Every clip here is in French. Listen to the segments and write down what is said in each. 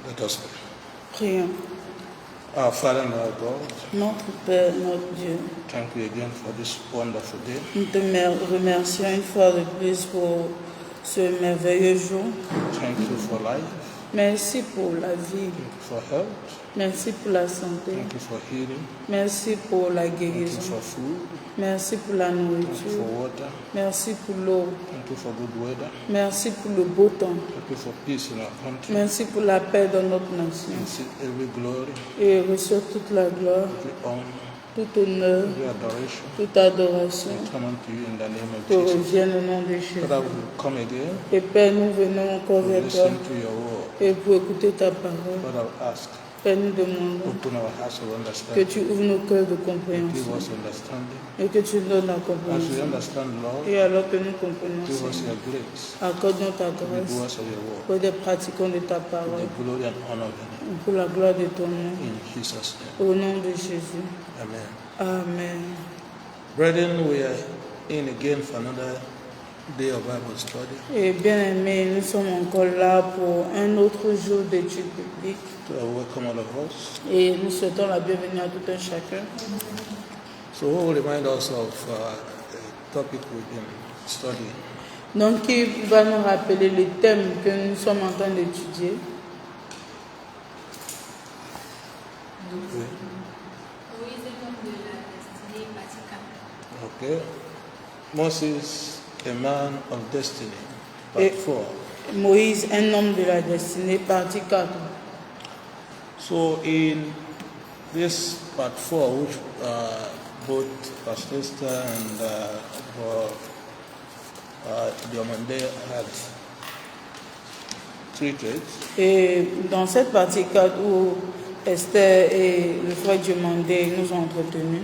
Let us pray. Prions. Our Father and our God, Notre Père, notre Dieu, thank you again for this wonderful day. nous te remercions une fois de plus pour ce merveilleux jour. Thank you for life. Merci pour la vie. Thank you for health. Merci pour la santé. Thank you for healing. Merci pour la Thank you guérison. for food. Merci pour la Thank you nourriture. for water. Merci pour l'eau. Thank you for good weather. Merci pour le beau temps. Thank you for peace in our country. Merci pour la paix dans notre nation. Receive every glory, Et reçois toute la gloire, every honor, tout honneur, every adoration. toute adoration Come unto you in the name of te Jesus. revienne au nom de Jésus. Father, we will come again Et Père, nous venons encore to vers toi listen to your word. et pour écouter ta parole. Father, I ask, Père, nous demandons open our hearts of que understanding. tu ouvres nos cœurs de Give compréhension us understanding. et que tu donnes la As we compréhension. understand, Lord, Et alors que nous comprenons, give us Seigneur, your grace. accorde-nous ta To be grâce doers of your word. pour des pratiquants de ta To parole, the glory and honor of your name. pour la gloire de ton nom, In Jesus' name. au nom de Jésus. Amen. Amen. Brethren, we are in again for another day of Bible study. Et bien aimés, nous sommes encore là pour un autre jour d'études bibliques So I welcome all of us. et nous souhaitons la bienvenue à tout un chacun. So who will remind us of the topic we've been studying? Donc, qui va nous rappeler le thème que nous sommes en train d'étudier? Okay. Moses, a man of destiny. Et- Part 4. Moïse, un homme de la destinée, partie 4. So in this part 4, which both Pastor Esther and Diomande had treated, Et dans cette partie 4 où Esther et le frère Diomandé nous ont entretenus,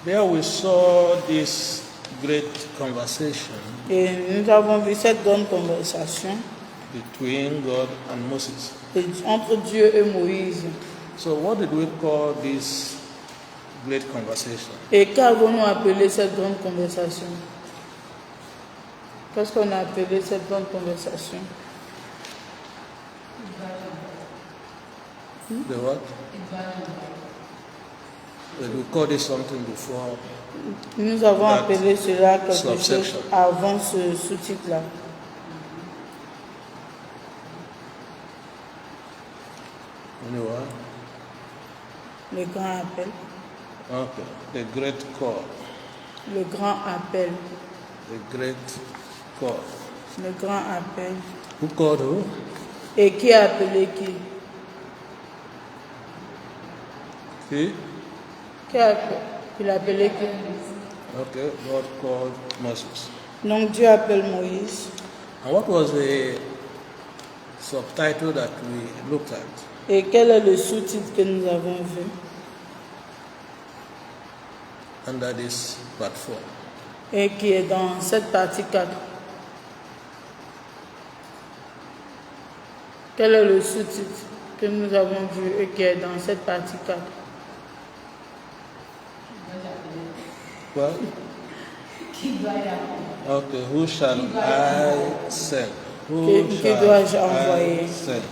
there we saw this great conversation et nous avons vu cette grande conversation between God and Moses. entre Dieu et Moïse. So what did we call this great conversation? Et qu'avons-nous appelé cette grande conversation? Qu'est-ce qu'on a appelé cette grande conversation? The what? Well, we called it something before. Nous avons That appelé cela quelque chose subsection. avant ce sous-titre-là. Anyone? Le grand appel. Okay. The great call. Le grand appel. The great call. Le grand appel. Who called who? Et qui a appelé qui? He? Qui a appelé? Il a appelé qui? Okay. God called Moses. Donc Dieu appelle Moïse. And what was the subtitle that we looked at? Et quel est le sous-titre que nous avons vu Under this part 4. et qui est dans cette partie 4? Quel est le sous-titre que nous avons vu et qui est dans cette partie 4? Well, okay. Who shall I send? Who Qui shall dois-je I envoyer? send?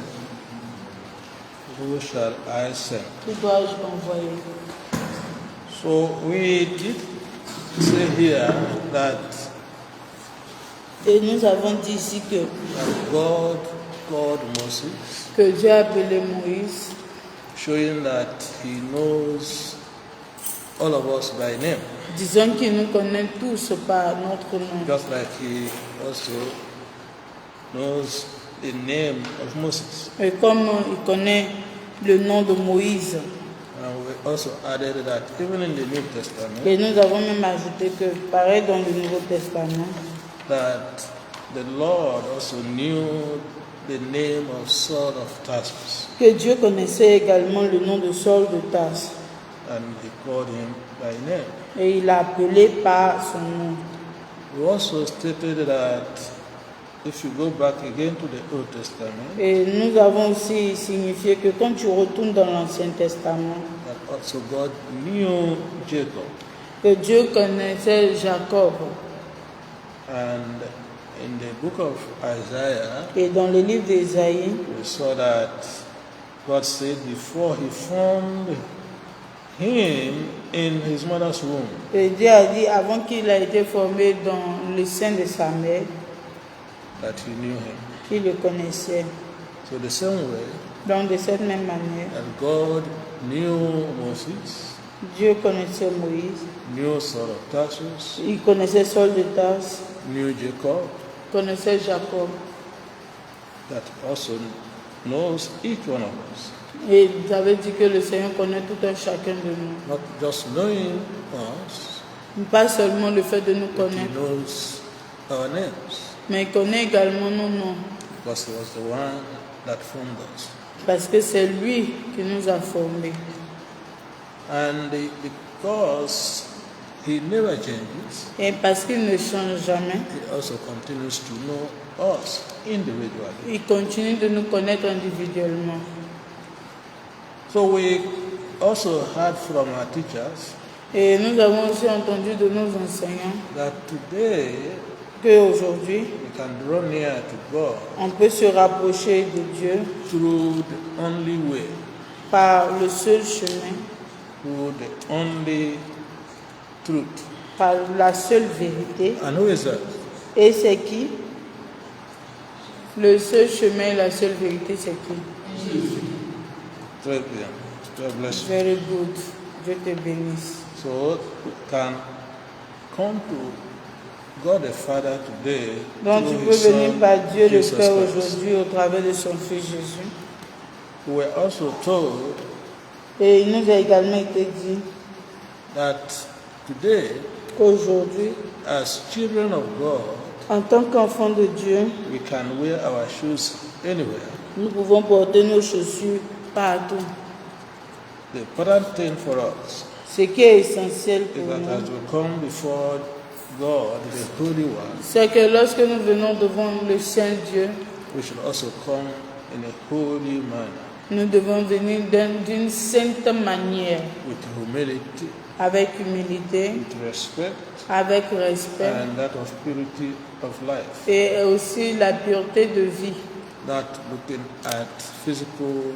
Who shall I send? Qui dois-je envoyer? So we did say here that Et nous avons dit ici God called Moses, que Dieu a appelé Moïse, showing that he knows all of us by name, disons qu'il nous connaît tous par notre nom, just like he also knows the name of Moses. et comme il connaît le nom de Moïse. And we also added that even in the New Testament, Et nous avons même ajouté que, pareil dans le Nouveau Testament, that the Lord also knew the name of Saul of Tarsus, que Dieu connaissait également le nom de Saul de Tarse, and he called him by name. et il l'a appelé par son nom. We also stated that if you go back again to the Old Testament, Et nous avons aussi signifié que quand tu retournes dans l'Ancien Testament, that also God knew Jacob, que Dieu connaissait Jacob. and In the book of Isaiah, Et dans le livre d'Ésaïe, we saw that God said before he formed him in his mother's womb, et Dieu a dit avant qu'il a été formé dans le sein de sa mère, that he knew him. qu'il le connaissait. So the same way Donc de cette même manière, that God knew Moses, Dieu connaissait Moïse, knew Saul of Tarsus, il connaissait Saul de Tarse, knew Jacob, connaissait Jacob. that also knows each one of us. Et ça veut dire que le Seigneur connaît tout un chacun de nous. Not just knowing us, Pas seulement le fait de nous but he connaître, knows our names, mais il connaît également nos noms. because he was the one that formed us. Parce que c'est lui qui nous a formés. And because he never changes, Et parce qu'il ne change jamais, he also continues to know us individually. il continue de nous connaître individuellement. So we also heard from our teachers Et nous avons aussi entendu de nos enseignants that today qu'aujourd'hui, we can draw near to God on peut se rapprocher de Dieu through the only way, par le seul chemin, through the only truth. par la seule vérité. And who is that? Et c'est qui? Le seul chemin et la seule vérité, c'est qui? Très bien. God bless you. Very good. Dieu te bénisse. So we can come to God the Father today Donc tu through peux his venir Son, par Dieu le Jesus Père Christ. aujourd'hui au travers de son Fils Jésus. We were also told Et il nous a également été dit that today, qu'aujourd'hui, as children of God, en tant qu'enfants de Dieu, we can wear our shoes anywhere. nous pouvons porter nos chaussures partout. The important thing for us Ce qui est essentiel is pour that as nous, we come before God, the Holy One, c'est que lorsque nous venons devant le Saint Dieu, we should also come in a holy manner, nous devons venir d'une sainte manière, with humility, avec humilité, with respect, avec respect and that of purity of life. et aussi la pureté de vie. Not looking at physical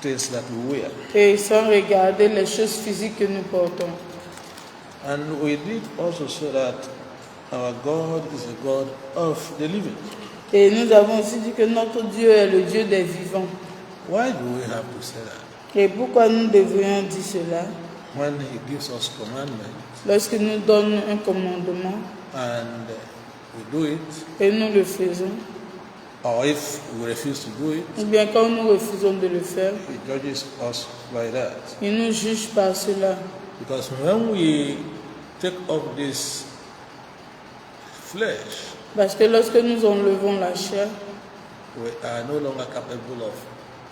things that we wear. Et sans regarder les choses physiques que nous portons. And we did also say that our God is a God of the living. Et nous avons aussi dit que notre Dieu est le Dieu des vivants. Why do we have to say that? Et pourquoi nous devrions dire cela? When He gives us commandments Lorsque nous donne un commandement and we do it, et nous le faisons, or if we refuse to do it, ou bien quand nous refusons de le faire, He judges us by that. il nous juge par cela. Because when we take off this flesh, Parce que lorsque nous enlevons la chair, we are no longer capable of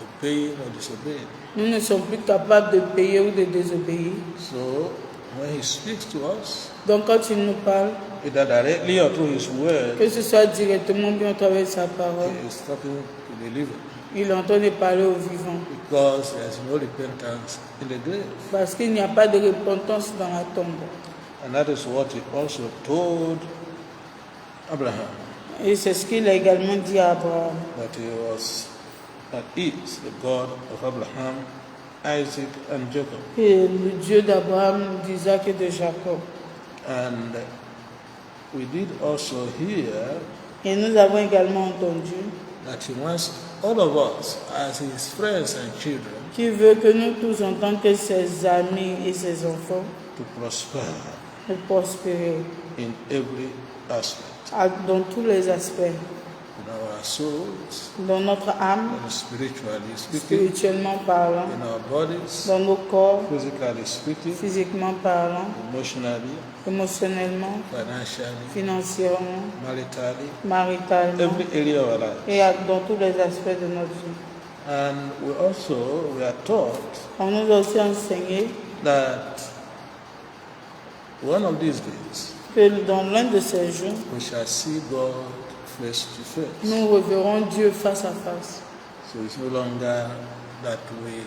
obeying or disobeying. nous ne sommes plus capables de payer ou de désobéir. So when He speaks to us, Donc quand il nous parle, either directly or through His word, que ce soit directement ou bien au travers de sa parole, He is talking to the living. il entend de parler aux vivants. Because there is no repentance in the grave. Parce qu'il n'y a pas de repentance dans la tombe. And that is what He also told Abraham, Et c'est ce qu'il a également dit à Abraham. that is the God of Abraham, Isaac, and Jacob. Et le Dieu d'Abraham, d'Isaac et de Jacob. And we did also hear Et nous avons également entendu that He wants all of us as His friends and children qu'il veut que nous tous, en tant que ses amis et ses enfants, to prosper nous prospérer in every aspect. dans tous les aspects. In our souls, Dans notre âme, and spiritually speaking, spirituellement parlant, in our bodies, dans nos corps, physically speaking, physiquement parlant, emotionally, émotionnellement, financially, financièrement, maritally, maritalement, every area of our life. et dans tous les aspects de notre vie. And we are taught On nous a aussi enseigné that one of these days que dans l'un de ces jours, we shall see God face to face. nous reverrons Dieu face à face. So it's no longer that we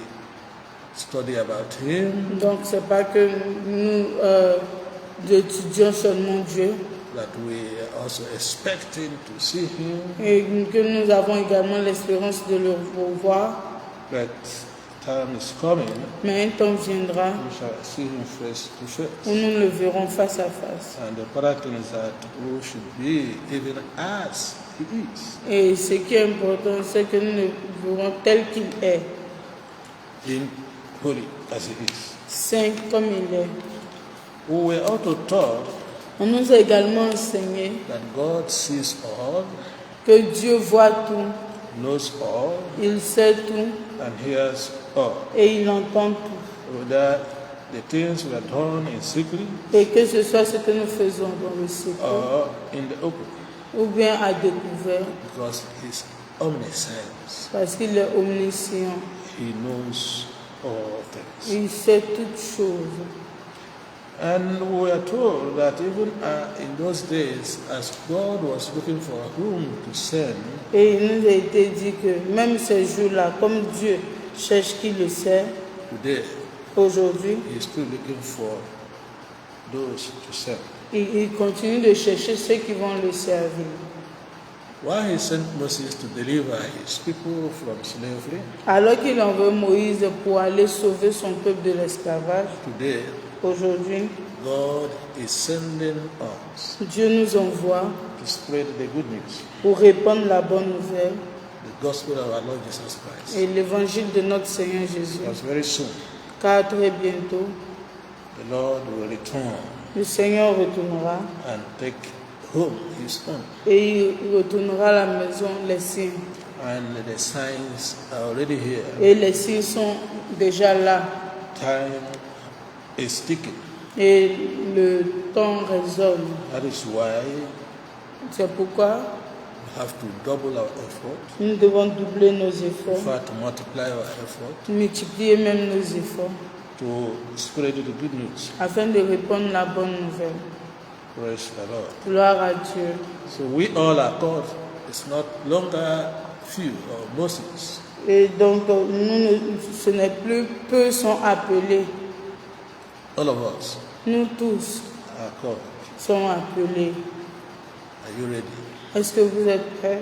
study about Him, Donc, c'est pas que nous étudions seulement Dieu, that we are also expecting to see him, et que nous avons également l'espérance de le revoir. but time is coming, Mais un temps viendra we shall see him face to face. où nous le verrons face à face. And the important thing is that we should be even as he is, Et ce qui est important, c'est que nous le verrons tel qu'il est, in holy as he is. saint comme il est. We were also taught On nous a également enseigné that God sees all, que Dieu voit tout, knows all, il sait tout and hears all. et il entend tout. Whether the things we are done in secret Et que ce soit ce que nous faisons dans le secret or in the open, ou bien à découvert, because His omniscience, parce qu'il est omniscient. He knows all things. Il sait toutes choses. And we are told that even in those days, as God was looking for whom to send, Et il nous a été dit que même ces jours-là, comme Dieu cherche qui le sait, today aujourd'hui, He is still looking for those to send. il continue de chercher ceux qui vont le servir. Why He sent Moses to deliver His people from slavery, Alors qu'il envoie Moïse pour aller sauver son peuple de l'esclavage, today aujourd'hui, God is sending us Dieu nous envoie to spread the good news, pour répandre la bonne nouvelle the gospel of our Lord Jesus Christ. et l'évangile de notre Seigneur Jésus. Because very soon Car très bientôt, the Lord will return le Seigneur retournera and take home His own. et il retournera à la maison, les signes. And the signs are already here. Et les signes sont déjà là. Time is ticking. Et le temps résonne. That is why C'est pourquoi we have to double our effort, nous devons doubler nos in efforts, fact, multiply our effort multiplier même nos efforts, to spread the good news. afin de répandre la bonne nouvelle. Praise the Lord. Gloire à Dieu. So we all are called. It's not longer few or Moses. Et donc, ce n'est plus peu sont appelés. All of us Nous tous are called. sommes appelés. Are you ready Est-ce que vous êtes prêts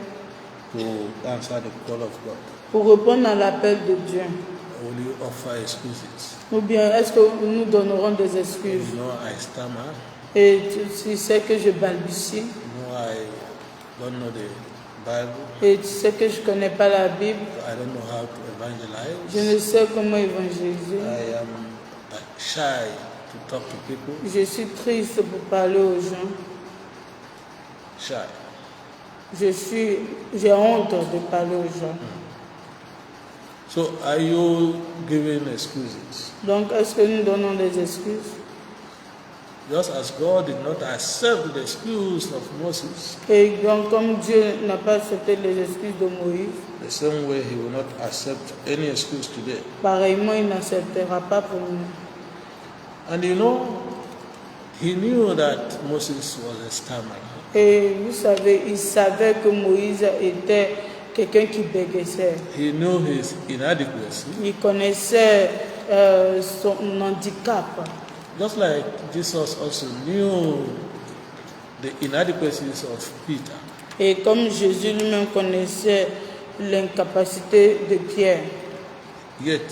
to answer the call of God? pour répondre à l'appel de Dieu? Or will you offer excuses? Ou bien est-ce que nous donnerons des excuses? You know I stammer. Et tu sais que je balbutie. You know I don't know the Bible. Et tu sais que je ne connais pas la Bible. I don't know how to Je evangelize. ne sais comment évangéliser. I am shy to talk to people. Je suis triste pour parler aux gens. Shy. J'ai honte de parler aux gens. So are you giving excuses? Donc, est-ce que nous donnons des excuses? Just as God did not accept the excuse of Moses, Et donc, comme Dieu n'a pas accepté les excuses de Moïse, the same way He will not accept any excuse today. pareillement, il n'acceptera pas pour nous. And you know, He knew that Moses was a stammerer. Et vous savez, il savait que Moïse était quelqu'un qui bégayait. He knew his inadequacy, Il connaissait son handicap. just like Jesus also knew the inadequacies of Peter. Et comme Jésus lui-même connaissait l'incapacité de Pierre, Yet,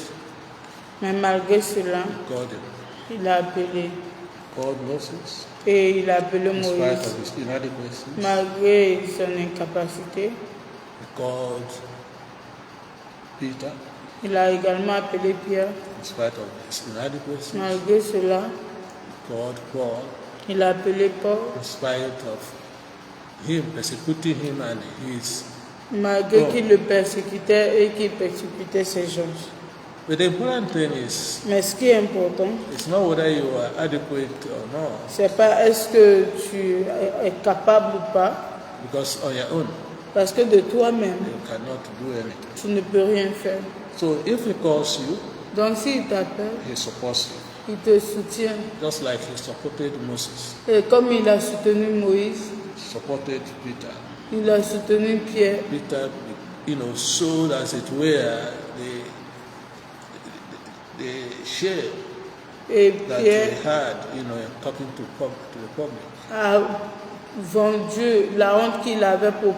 mais malgré cela, He called him, il a appelé. called Moses, Et il a appelé in spite Moïse. of his inadequacies. Malgré son incapacité, He called Peter, il a également appelé Pierre. in spite of his inadequacies. Malgré cela, He called Paul, il a appelé Paul. in spite of him persecuting him and his. Malgré Oh. qu'il le persécutait et qu'il persécutait ses gens. But the important thing is, Mais ce qui est important, it's not whether you are adequate or not, c'est pas est-ce que tu es capable ou pas, because on your own, parce que de toi-même, you cannot do anything. tu ne peux rien faire. So if He calls you, Donc s'il t'appelle, He supports you, il te soutient. just like He supported Moses, Et comme il a soutenu Moïse, supported Peter. il a soutenu Pierre. Peter, showed as it were the shame Et that Pierre he had, in talking to the public. a vendu la honte qu'il avait pour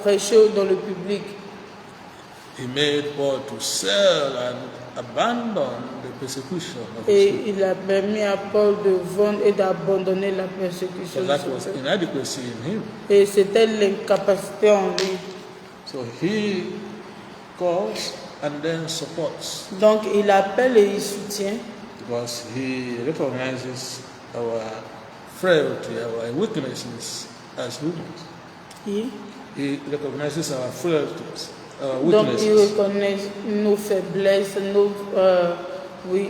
prêcher dans le public. He made Paul to sell and abandon the persecution of Et his il a permis à Paul de vendre et d'abandonner la persécution. So that was inadequacy in him. Et c'était l'incapacité en lui. So he calls and then supports Donc il appelle et il soutient because he recognizes our frailty, our weaknesses as humans. He recognizes our frailties, our Donc il weaknesses. reconnaît nos faiblesses,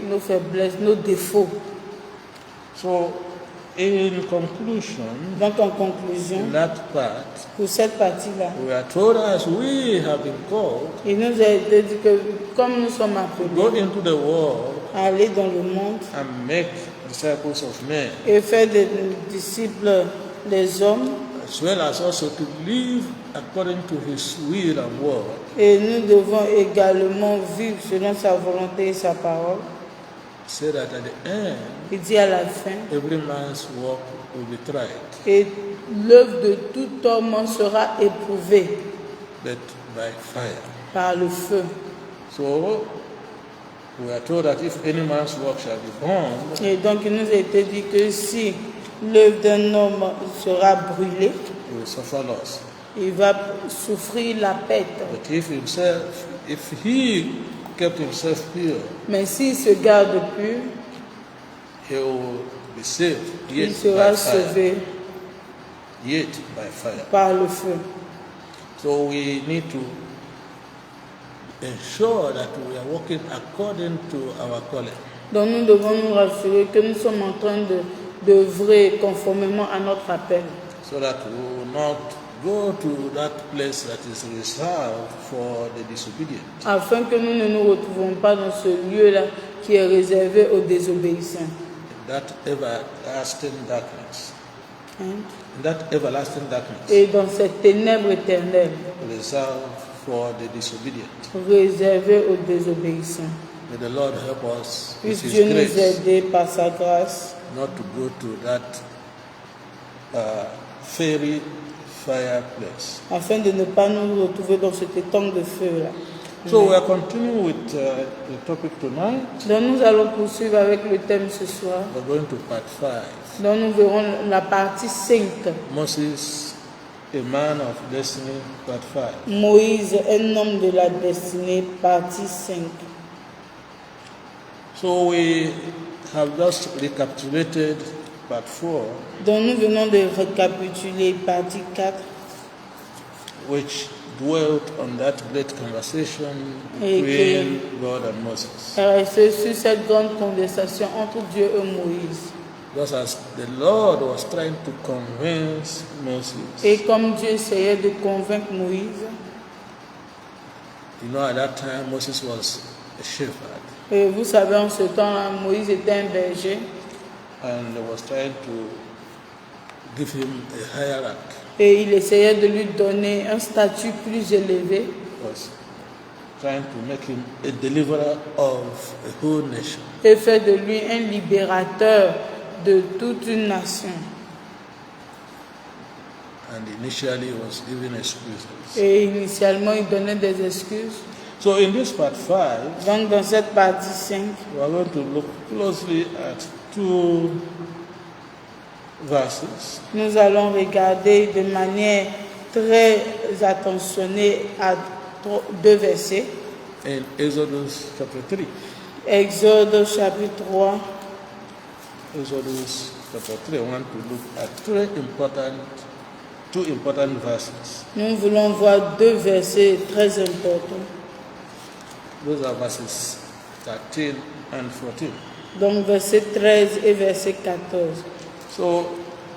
nos faiblesses, nos défauts. So, in conclusion, Donc en conclusion, in that part, pour cette partie-là, we are told as we have been called, il nous a été dit que comme nous sommes go appelés into the world à aller dans le monde and make disciples of men, et faire des disciples des hommes, as well as also to live according to his will and word, et nous devons également vivre selon sa volonté et sa parole. so that at the end, Il dit à la fin, every man's work will be tried, et l'œuvre de tout homme sera éprouvée but by fire. par le feu. So, we are told that if any man's work shall be burned, Et donc il nous a été dit que si l'œuvre d'un homme sera brûlée, he will suffer loss. il va souffrir la perte. But if he kept himself pure, Mais s'il se garde pur, he will be saved, il yet sera by fire. sauvé Yet by fire. par le feu. So we need to ensure that we are working according to our calling. Donc nous devons nous rassurer que nous sommes en train d'œuvrer conformément à notre appel, So that we will not go to that place that is reserved for the disobedient. afin que nous ne nous retrouvons pas dans ce lieu-là qui est réservé aux désobéissants. That everlasting darkness. Hein? That everlasting darkness Et dans cette ténèbre éternelle reserved for the disobedient. réservée aux désobéissants. May the Lord help us with Puisse His Dieu nous grace aider par sa grâce not to go to that fiery fireplace. afin de ne pas nous retrouver dans cet étang de feu-là. So we are continuing with the topic tonight. Donc nous allons poursuivre avec le thème ce soir. We're going to part 5. Donc nous verrons la partie 5. Moses, a man of destiny, part 5. Moïse, un homme de la destinée, partie 5. So we have just recapitulated part 4, Donc nous venons de récapituler partie 4 which dwelt on that great conversation Et between God and Moses. C'est sur cette grande conversation entre Dieu et Moïse. Just as the Lord was trying to convince Moses, Et comme Dieu essayait de convaincre Moïse, you know, at that time Moses was a shepherd et vous savez, en ce temps-là, Moïse était un berger and he was trying to give him a higher rank. et il essayait de lui donner un statut plus élevé. He was trying to make him a deliverer of a whole nation. Et fait de lui un libérateur de toute une nation. And initially he was giving excuses. Et initialement, il donnait des excuses. So in this part 5, Donc, dans cette partie 5, we are going to look closely at 2 verses. nous allons regarder de manière très attentionnée à 2 versets. In Exodus chapter 3. Exode chapitre 3. Exodus chapter 3. I want to look at 2 important verses. Nous voulons voir 2 versets très importants. Those are verses 13 and 14. Donc, verset 13 et verset 14. So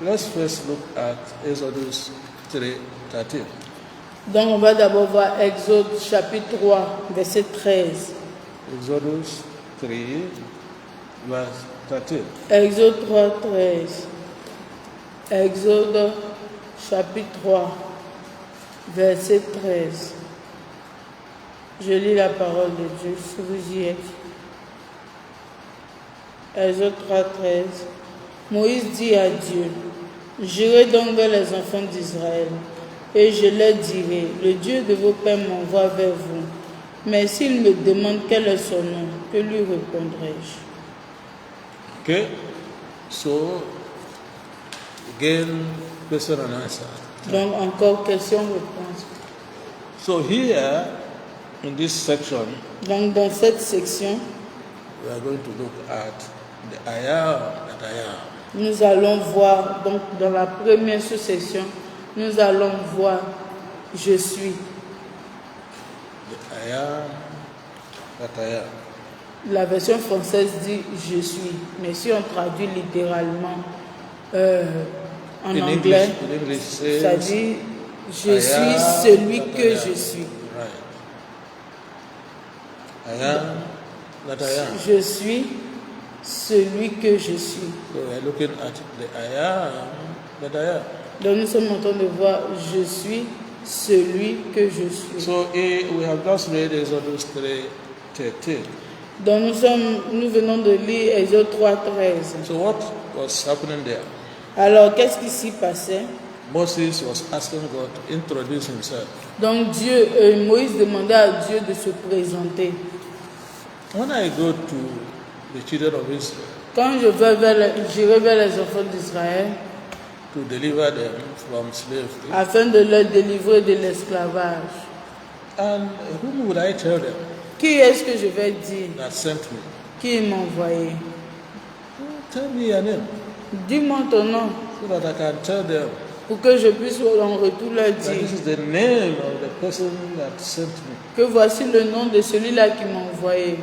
let's first look at Exodus 3:13. Donc, on va d'abord voir Exode chapitre 3, verset 13. Exodus 3, verse 13. Exode 3, 13. Exode chapitre 3, verset 13. Je lis la parole de Dieu, si vous y êtes. Exode 3, 13. Moïse dit à Dieu, J'irai donc vers les enfants d'Israël, et je leur dirai, le Dieu de vos pères m'envoie vers vous. Mais s'ils me demandent quel est son nom, que lui répondrai-je? Okay, so again, question and answer. Donc encore question-réponse. So here, in this section, Donc dans cette section, we are going to look at the I am that I am. nous allons voir, donc dans la première sous-section, nous allons voir je suis. The I am that I am. La version française dit je suis, mais si on traduit littéralement en In anglais, English ça says, dit je I suis am celui that que I am. je suis. Right. I am that I am. Je suis celui que je suis. So we are looking at the I am that I am. Donc nous sommes en train de voir je suis celui que je suis. So we have just read Exodus 3:13. Donc nous venons de lire Exode 3:13. So what was happening there? Alors qu'est-ce qui s'y passait? Moses was asking God to introduce himself. Donc Moïse demandait à Dieu de se présenter. When I go to the children of Israel Quand j'irai vers les enfants d'Israël to deliver them from slavery, afin de leur délivrer de l'esclavage, and whom would I tell them qui est-ce que je vais dire? that sent me? Qui m'a envoyé? Tell me your name Dis-moi ton nom so that I can tell them pour que je puisse en retour leur that dire this is the name of the person that sent me. que voici le nom de celui-là qui m'a envoyé.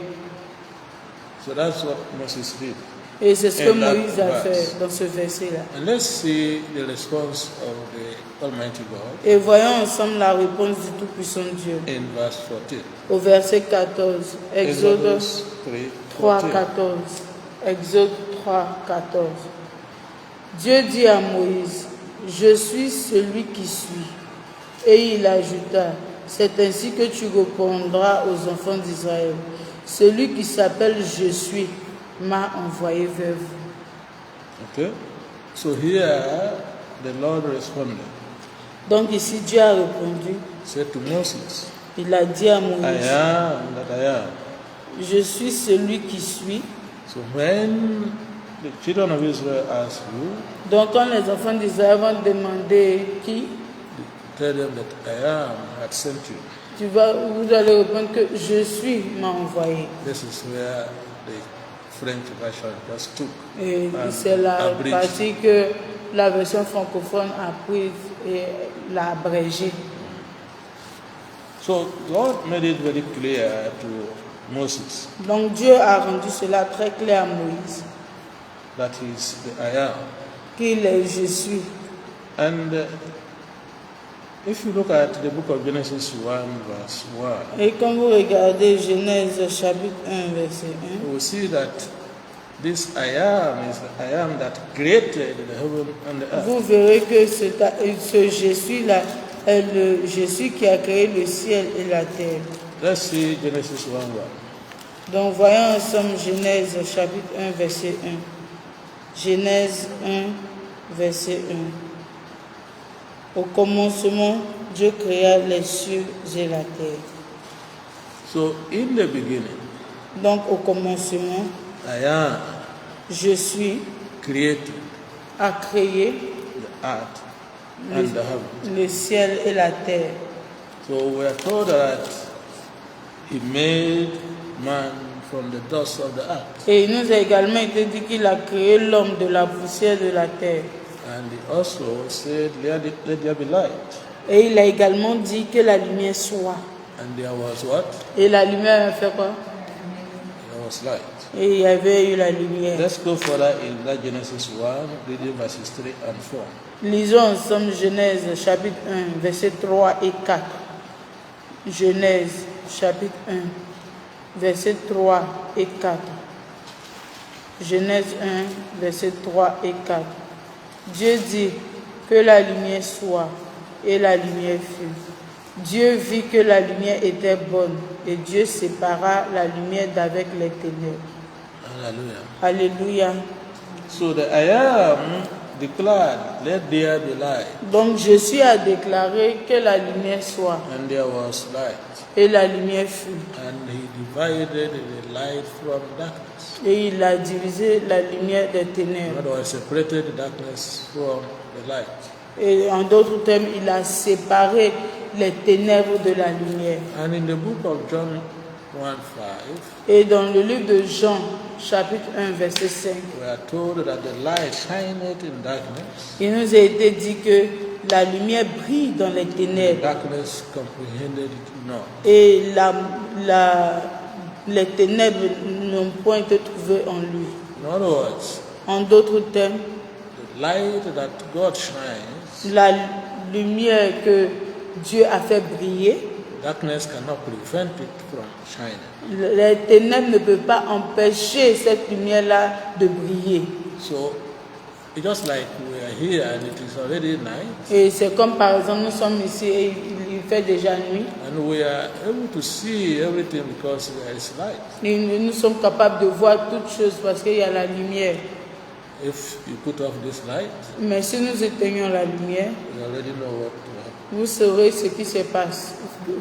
So that's what Moses did. Et c'est ce que And that Moïse a verse. fait dans ce verset-là. And let's see the response of the Almighty God Et voyons ensemble la réponse du Tout-Puissant Dieu. in verse 14. Au verset 14, Exode Exodus 3, 3:14. 14. Exode 3, 14. Dieu dit à Moïse, je suis celui qui suis. Et il ajouta, c'est ainsi que tu répondras aux enfants d'Israël. Celui qui s'appelle je suis m'a envoyé vers vous. Okay? So here the Lord responded, Donc ici Dieu a répondu, said to Moses, il a dit à I Moïse, am that I am. je suis celui qui suis. So when the children of Israel ask you, Donc quand les enfants d'Israël vont demander qui, tell them that I am had sent you. vous allez répondre que je suis m'a envoyé. This is where the French version just took. Et and c'est la abridged. partie que la version francophone a prise et l'a abrégée. So God made it very clear to Moses Donc Dieu a rendu cela très clair à Moïse, that he's the I am. qu'il est je suis. And if you look at the book of Genesis 1 verse 1, Et quand vous regardez Genèse chapitre 1 verset you will see that this I am is the I am that created the heaven and the 1, earth. vous verrez que ce je suis là est le je suis qui a créé le ciel et la terre. Let's see Genesis 1 1. Donc voyons ensemble Genèse chapitre 1 verset 1. Genèse 1 verset 1. Au commencement, Dieu créa les cieux et la terre. So in the beginning, Donc au commencement, I am je suis created a créé the earth and the heavens. le ciel et la terre. So we are told that he made man from the dust of the earth. Et il nous a également été dit qu'il a créé l'homme de la poussière de la terre. And he also said, let there be light. Et il a également dit que la lumière soit. And there was what? Et la lumière a fait quoi? There was light. Et il y avait eu la lumière. Let's go further in that Genesis 1, reading verses 3 and 4. Lisons ensemble Genèse chapitre 1, versets 3 et 4. Genèse chapitre 1, versets 3 et 4. Genèse 1, versets 3 et 4. Dieu dit que la lumière soit, et la lumière fut. Dieu vit que la lumière était bonne, et Dieu sépara la lumière d'avec les ténèbres. Hallelujah. Alléluia. So the I am declared, let there be light, Donc Jésus a déclaré que la lumière soit, and there was light. et la lumière fut. And he divided the light from darkness. Et il a divisé la lumière des In ténèbres. other words, separated darkness from the light. Et en d'autres termes, il a séparé les ténèbres de la lumière. And in the book of John 1:5, Et dans le livre de Jean, chapitre 1, verset 5, we are told that the light shineth in darkness, il nous a été dit que la lumière brille dans les and ténèbres darkness comprehended it not. et les ténèbres n'ont point été trouvées en lui. In other words, En d'autres termes, the light that God shines, la lumière que Dieu a fait briller, darkness cannot prevent it from shining. les ténèbres ne peuvent pas empêcher cette lumière-là de briller. So it's just like we are here and it is already night, Et c'est comme par exemple, nous sommes ici et il fait déjà nuit. and we are able to see everything because there is light. Et nous sommes capables de voir toutes choses parce qu'il y a la lumière. If you put off this light, Mais si nous éteignons la lumière, you already know what to happen. vous saurez ce qui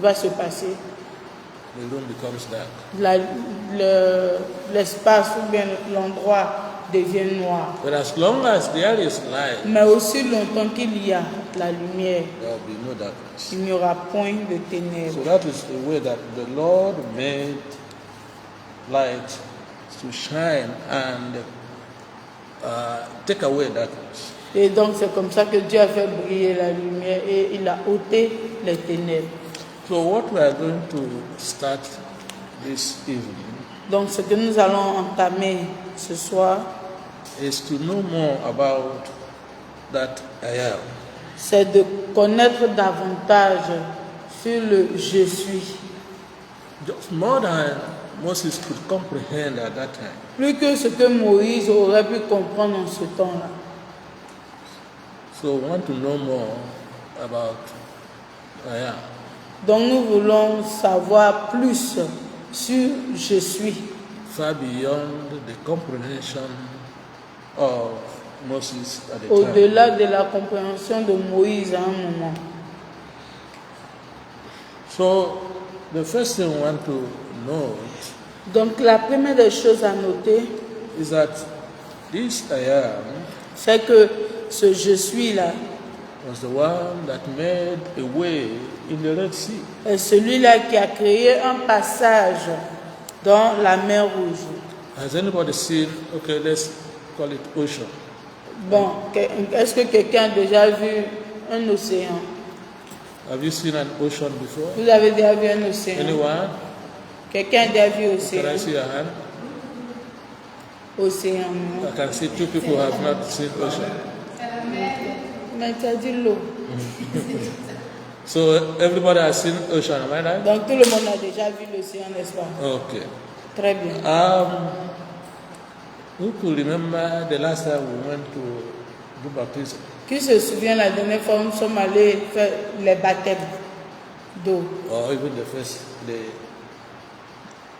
va se passer. The room becomes dark. L'espace ou bien l'endroit devient noir. But as long as there is light, Mais aussi longtemps qu'il y a la lumière, there will be no darkness. il n'y aura point de ténèbres. So that is the way that the Lord made light to shine and take away darkness. Et donc c'est comme ça que Dieu a fait briller la lumière et il a ôté les ténèbres. So what we are going to start this evening Donc ce que nous allons entamer ce soir, is to know more about that I am. c'est de connaître davantage sur le je suis. Just more than Moses could comprehend at that time. Plus que ce que Moïse aurait pu comprendre en ce temps-là. So we want to know more about I am. Donc nous voulons savoir plus sur je suis, Far beyond the comprehension of Moses at the time. au-delà de la compréhension de Moïse à un moment. So the first thing we want to note Donc la première des choses à noter, is that this I am c'est que ce je suis là was the one that made a way in the Red Sea. est celui-là qui a créé un passage dans la mer Rouge. Has anybody seen, okay, let's call it ocean. Bon, est-ce que quelqu'un a déjà vu un océan? Have you seen an ocean before? Vous avez déjà vu un océan? Anyone? Quelqu'un a déjà vu Can I océan? see your hand? Océan, non. I can see two people who have not seen ocean. Mais tu as dit l'eau. So everybody has seen ocean, am I right? Donc tout le monde a déjà vu l'océan, n'est-ce pas? Okay. Très bien. Who could remember the last time we went to do baptism? Qui se souvient la dernière fois où nous sommes allés faire les baptêmes d'eau? Or even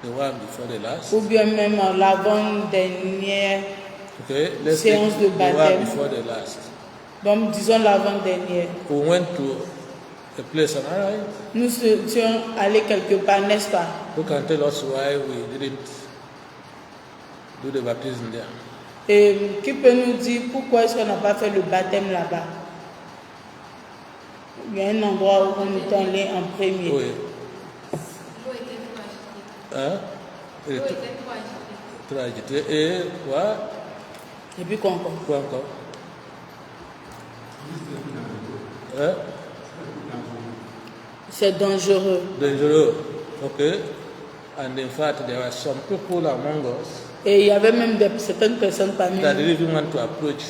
the one before the last? Ou bien même l'avant-dernière, Okay, let's Séance take de the baptême. one before the last. donc disons l'avant-dernière. We went to a place, am I right? Nous sommes allés quelque part, n'est-ce pas? Who can tell us why we didn't do the baptism there? Et qui peut nous dire pourquoi est-ce qu'on n'a pas fait le baptême là-bas? Il y a un endroit où on est allé en premier. Oui. Hein? Et très agité. Et quoi? Et puis quoi encore? Quoi encore? Hein? C'est dangereux. Dangereux. Okay. And in fact, there were some people among us Et il y avait même certaines personnes parmi that nous didn't even want to approach.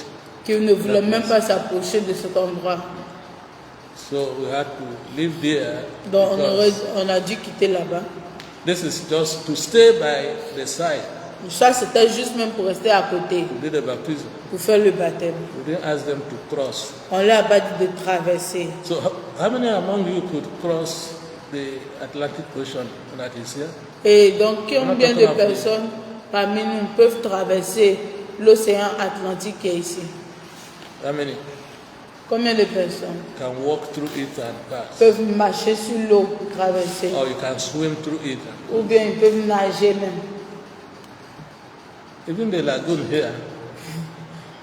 qui ne voulaient même pas s'approcher de cet endroit. So we had to live there. Donc because on a dû quitter là-bas. this is just to stay by the side Ça, c'était juste même pour rester à côté, to do the baptism. pour faire le baptême. We didn't ask them to cross. On leur a pas dit de traverser. So how many among you could cross the Atlantic Ocean that is here? Et donc, combien de talking about- personnes parmi nous peuvent traverser l'océan Atlantique qui est ici? How many Combien de personnes can walk through it and pass? peuvent marcher sur l'eau pour traverser? Or you can swim through it. Ou bien ils peuvent nager même. Even the lagoon here,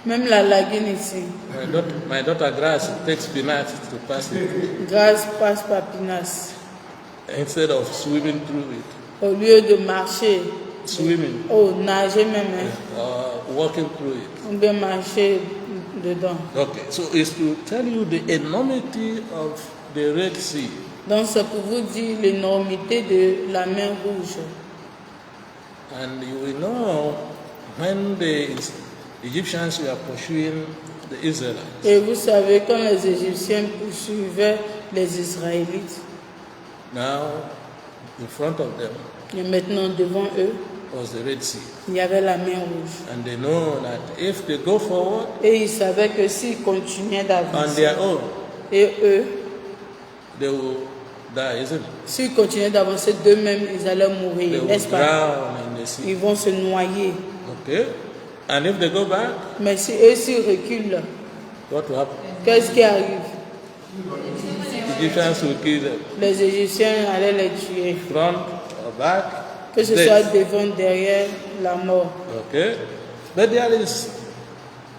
Même la lagune ici. my daughter Grace takes Pinat to pass it Grâce passe par Pinas. instead of swimming through it. Au lieu de marcher, Swimming nager même, hein, or walking through it. ou bien marcher dedans. Okay, so it's to tell you the enormity of the Red Sea. Donc c'est pour vous dire l'énormité de la mer Rouge. And you will know when the Egyptians were pursuing the Israelites. Et vous savez, quand les Égyptiens poursuivaient les Israélites, Now, in front of them et maintenant devant eux, was the Red Sea. il y avait la mer Rouge. And they know that if they go forward Et ils savaient que s'ils continuaient on d'avancer, their own, et eux, they will die, isn't it? s'ils continuaient d'avancer d'eux-mêmes, ils allaient They mourir, will n'est-ce pas? drown in the sea. Ils vont se noyer. Okay? And if they go back, Mais si eux, s'ils reculent, what will happen? qu'est-ce qui arrive? The Egyptians will kill them. Les Égyptiens allaient les tuer. Front or back, Que ce death. soit devant, derrière, la mort. Okay? But there is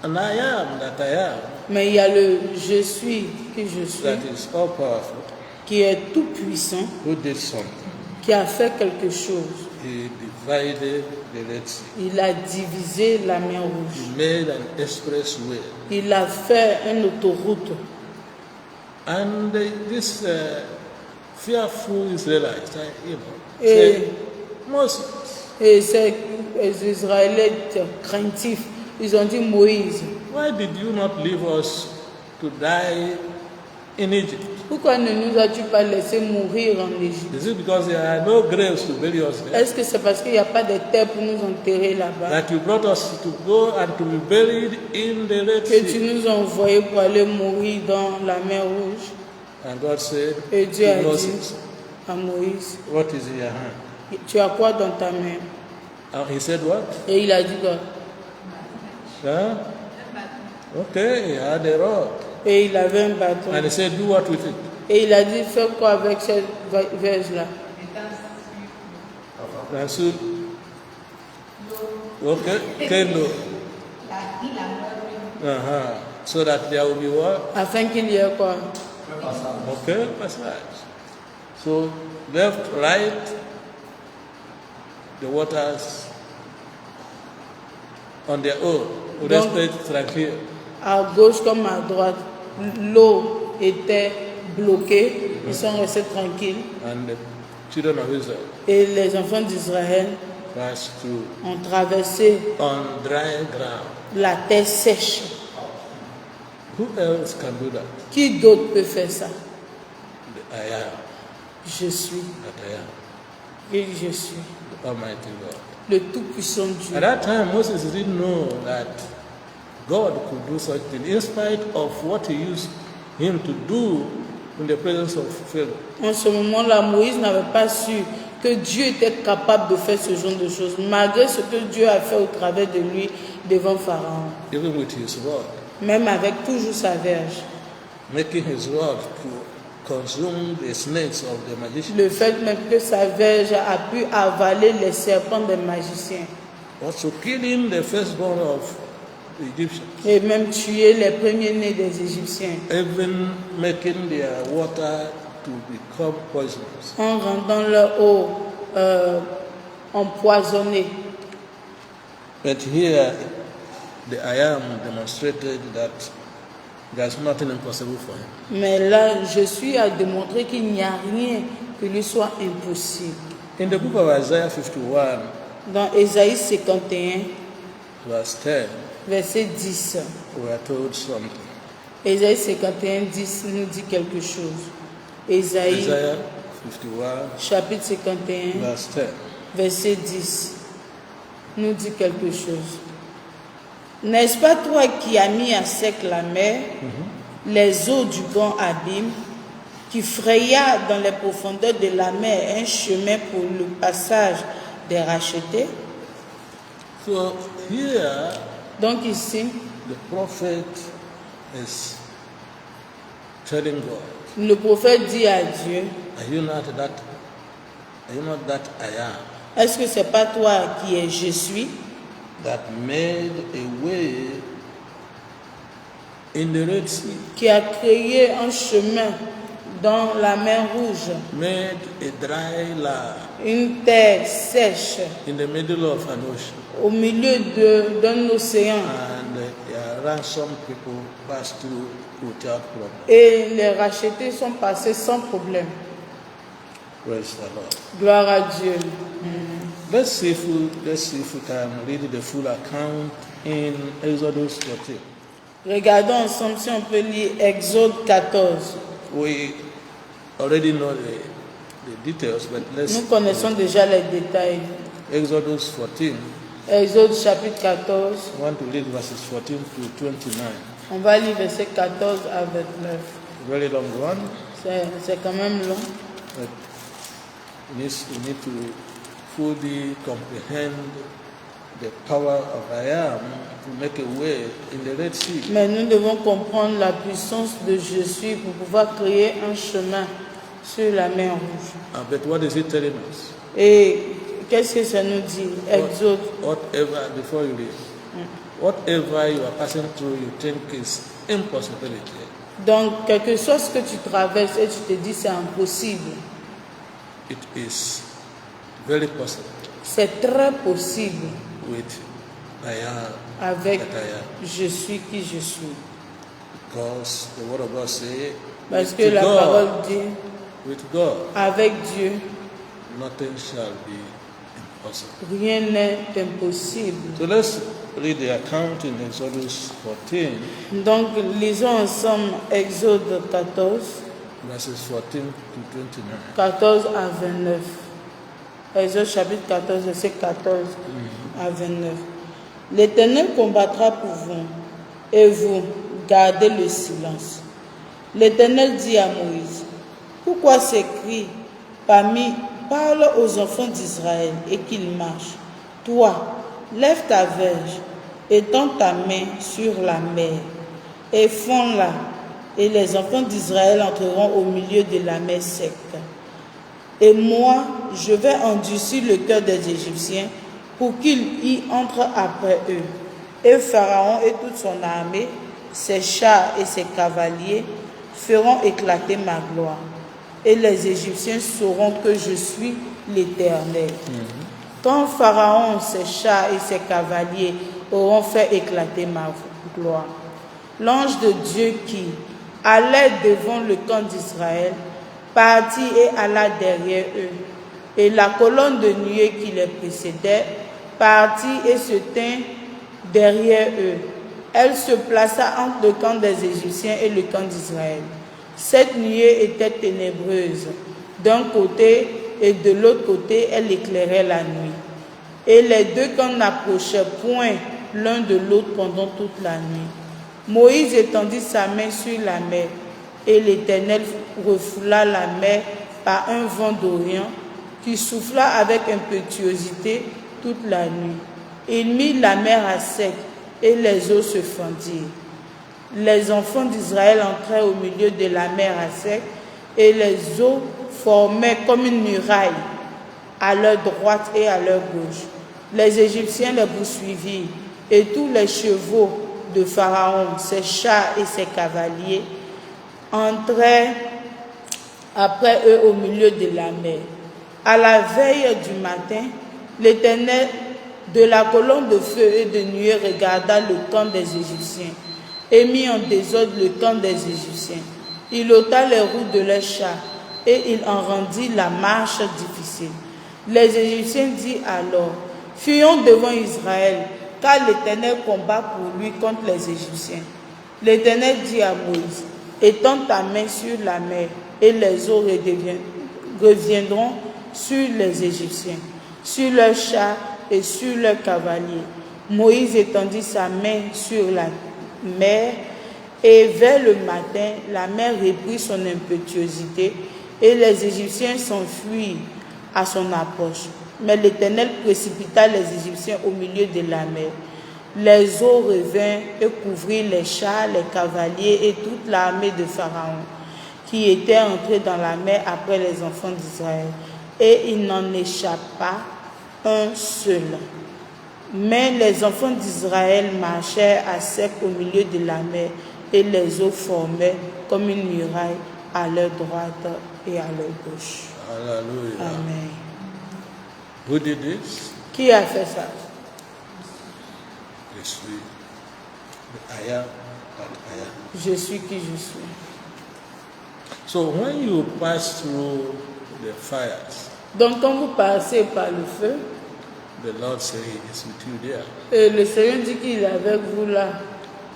an I am that I am Mais il y a le je suis qui je suis, that is all powerful, qui est tout puissant, who did something. qui a fait quelque chose. He divided the Red Sea. Il a divisé la mer Rouge. He made an expressway. Il a fait une autoroute. And this fearful Israelites, Et, say, Moses, et ces Israélites craintifs, ils ont dit Moïse, why did you not leave us to die in Egypt? pourquoi ne nous as-tu pas laissé mourir en Égypte? Is it because there are no graves to bury us there? Est-ce que c'est parce qu'il n'y a pas de terre pour nous enterrer là-bas That you brought us to go and to be buried in the Red que tu Sea? nous as envoyés pour aller mourir dans la mer Rouge? And God said Et Dieu a to dit Moses, à Moïse, what is in your hand? tu as quoi dans ta main? And he said, what? Et il a dit quoi? Huh? Okay, he had a rod. Et il avait un bâton. And he said, do what with it? Et il a dit, fais quoi avec cette verge-là? And so, okay, Kendo. So that there will be what? Afin qu'il y ait quoi? Okay, passage. So, left, right, the waters on their own, would Donc- rester tranquille. À gauche comme à droite, l'eau était bloquée. Ils sont restés tranquilles. And the children of Israel Et les enfants d'Israël passed through ont traversé on dry ground. la terre sèche. Who else can do that? Qui d'autre peut faire ça? The I am, Je suis. that I am, Et je suis. the Almighty God. Le tout-puissant Dieu. At that time, Moses didn't know that God could do such thing, in spite of what he used him to do in the presence of Pharaoh. En ce moment-là, Moïse n'avait pas su que Dieu était capable de faire ce genre de choses, malgré ce que Dieu a fait au travers de lui devant Pharaon. Even with his rod, Même avec toujours sa verge. making his rod to consume the snakes of the magicians. Le fait même que sa verge a pu avaler les serpents des magiciens. Also killing the firstborn of the Egyptians. Et même tuer les premiers-nés des Égyptiens. Even making their water to become poisonous. En rendant leur eau empoisonnée. But here, the I am demonstrated that there's nothing impossible for him. Mais là, je suis à démontrer qu'il n'y a rien qui lui soit impossible. In the book of Isaiah 51, Dans Ésaïe 51, verse 10, verset 10. we are told something. Ésaïe 51, 10 nous dit quelque chose. Ésaïe, Isaiah 51, chapitre 51, verse 10. verset 10, nous dit quelque chose. N'est-ce pas toi qui as mis à sec la mer, les eaux du grand abîme, qui fraya dans les profondeurs de la mer un chemin pour le passage des rachetés? So here, Donc ici, the prophet is telling God, Le prophète dit à Dieu, are you not that I am est-ce que c'est pas toi qui es je suis, that made a way in the Red Sea, qui a créé un chemin dans la mer Rouge, made a dry land une terre sèche in the middle of an ocean, au milieu d'un océan, and ransom people passed through without problem. et les rachetés sont passés sans problème. Praise the Lord. Gloire à Dieu. Let's see if we can read the full account in Exodus 14. Regardons ensemble si on peut lire Exode 14. We already know the details, but let's Nous connaissons déjà les détails. Exodus 14. Exode chapitre 14. I want to read verses 14 to 29. On va lire verset 14 à 29. Very long one. C'est quand même long. But we need to fully comprehend the power of I am to make a way in the Red Sea. Mais nous devons comprendre la puissance de je suis pour pouvoir créer un chemin sur la mer Rouge. But what is it telling us? Et qu'est-ce que ça nous dit? Exode. Whatever, before you read, whatever you are passing through, you think is impossibility. Donc, quel que soit ce que tu traverses et tu te dis c'est impossible, It is very possible c'est très possible with I am avec that I am. je suis qui je suis. Because the word of God says, Parce que la parole dit, with God, avec Dieu, nothing shall be impossible. rien n'est impossible. So let's read the account in Exodus 14, Donc, lisons ensemble Exode 14, verses 14 to 29. 14 à 29. Exode chapitre 14, verset 14 à 29. L'Éternel combattra pour vous, et vous gardez le silence. L'Éternel dit à Moïse, pourquoi ces cris parle aux enfants d'Israël et qu'ils marchent. Toi, lève ta verge, étends ta main sur la mer, et fonds-la, et les enfants d'Israël entreront au milieu de la mer sec. Et moi, je vais endurcir le cœur des Égyptiens pour qu'ils y entrent après eux. Et Pharaon et toute son armée, ses chars et ses cavaliers feront éclater ma gloire. Et les Égyptiens sauront que je suis l'Éternel. Quand Pharaon, ses chars et ses cavaliers auront fait éclater ma gloire, l'ange de Dieu qui allait devant le camp d'Israël partit et alla derrière eux. Et la colonne de nuée qui les précédait partit et se tint derrière eux. Elle se plaça entre le camp des Égyptiens et le camp d'Israël. Cette nuée était ténébreuse. D'un côté et de l'autre côté, elle éclairait la nuit. Et les deux camps n'approchaient point l'un de l'autre pendant toute la nuit. Moïse étendit sa main sur la mer, et l'Éternel refoula la mer par un vent d'Orient qui souffla avec impétuosité toute la nuit. Il mit la mer à sec, et les eaux se fendirent. Les enfants d'Israël entrèrent au milieu de la mer à sec, et les eaux formaient comme une muraille à leur droite et à leur gauche. Les Égyptiens les poursuivirent, et tous les chevaux de Pharaon, ses chars et ses cavaliers entrèrent après eux au milieu de la mer. À la veille du matin, l'Éternel de la colonne de feu et de nuée regarda le camp des Égyptiens et mit en désordre le camp des Égyptiens. Il ôta les roues de leurs chars et il en rendit la marche difficile. Les Égyptiens dirent alors, fuyons devant Israël, car l'Éternel combat pour lui contre les Égyptiens. L'Éternel dit à Moïse, étends ta main sur la mer, et les eaux reviendront sur les Égyptiens, sur leurs chars et sur leurs cavaliers. Moïse étendit sa main sur la mer, et vers le matin, la mer reprit son impétuosité, et les Égyptiens s'enfuirent à son approche. Mais l'Éternel précipita les Égyptiens au milieu de la mer. Les eaux revinrent et couvrirent les chars, les cavaliers et toute l'armée de Pharaon, qui était entrée dans la mer après les enfants d'Israël. Et il n'en échappa un seul. Mais les enfants d'Israël marchèrent à sec au milieu de la mer, et les eaux formaient comme une muraille à leur droite et à leur gauche. Hallelujah. Amen. Who did this? Qui a fait ça? Je suis the I am that I am. Je suis qui je suis. So when you pass through the fires, Donc quand vous passez par le feu, the Lord says He is with you there. et le Seigneur dit qu'il est avec vous là.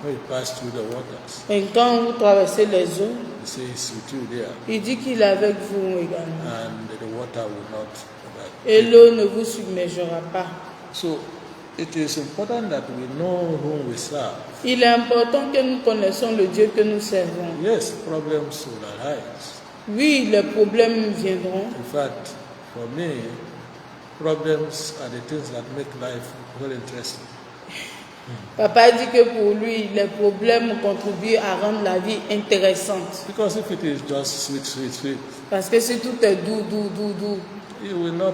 When you pass through the waters, Et quand vous traversez les eaux, He says He's with you there, il dit qu'il est avec vous également. and the water will not Et overtake. l'eau ne vous submergera pas. So it is important that we know whom we serve. Il est important que nous connaissions le Dieu que nous servons. Yes, problems will arise. Oui, les problèmes viendront. In fact, for me, problems are the things that make life very interesting. Papa dit que pour lui, les problèmes contribuent à rendre la vie intéressante. Because if it is just sweet, sweet, sweet, Parce que si tout est doux, doux, doux, doux, you will not,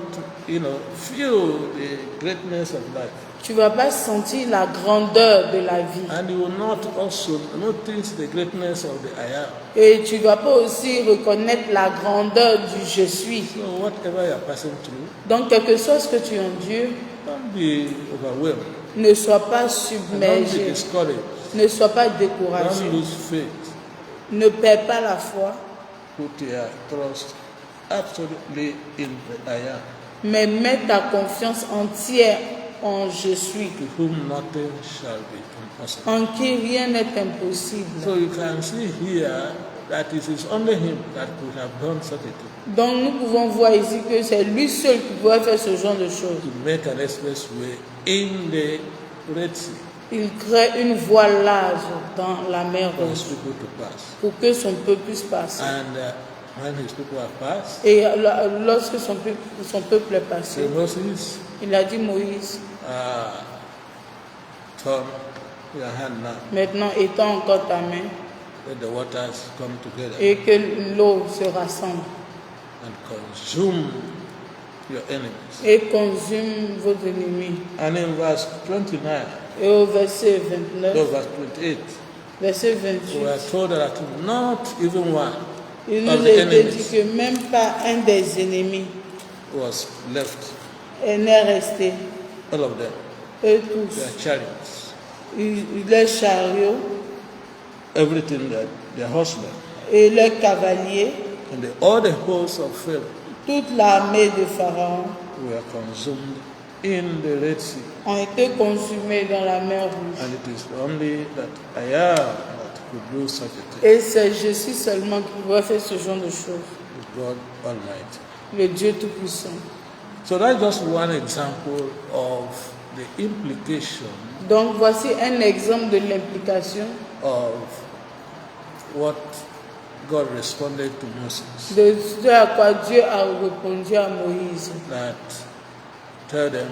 feel the greatness of life. tu ne vas pas sentir la grandeur de la vie. And you will not also notice the greatness of the I am. Et tu ne vas pas aussi reconnaître la grandeur du je suis. So whatever you are passing through, Donc, quel que soit ce que tu endures, don't be overwhelmed. ne sois pas And don't be submergé, discouraged. ne sois pas Don't découragé, lose faith. ne perds pas la foi, Put your trust absolutely in the I am, mais mets ta confiance entière en je suis, to whom nothing shall be impossible. en qui rien n'est impossible. So you can see here that it is only Him that could have done such a thing, Donc nous pouvons voir ici que c'est lui seul qui pourrait faire ce genre de choses. to make an expressway in the Red Sea Il crée une voie large dans la mer for His Rouge people to pass. pour que son peuple puisse passer. And when His people have passed, Et lorsque son peuple est passé, say Moses, il a dit Moïse, turn your hand now, maintenant étends encore ta main let the waters come together et que l'eau se rassemble and consume your enemies. et consume vos ennemis. And in verse 29, Et au verset no, 29, verse 28, verset we are 28, told that not even one il of nous the a été dit enemies que même pas un des ennemis was left. n'est resté. All of them, Eux tous, their chariots, les chariots everything that their husband, et les cavaliers, and all the hosts of Pharaoh toute l'armée de Pharaon were consumed in the Red Sea. ont été consumés dans la mer Rouge. And it is only that I am that could do such a thing, Et c'est je suis seulement qui pourrait faire ce genre de choses. God Almighty. Le Dieu Tout-Puissant. So that's just one example of the implication Donc voici un exemple de l'implication of what God responded to Moses. de ce à quoi Dieu a répondu à Moïse. That tell them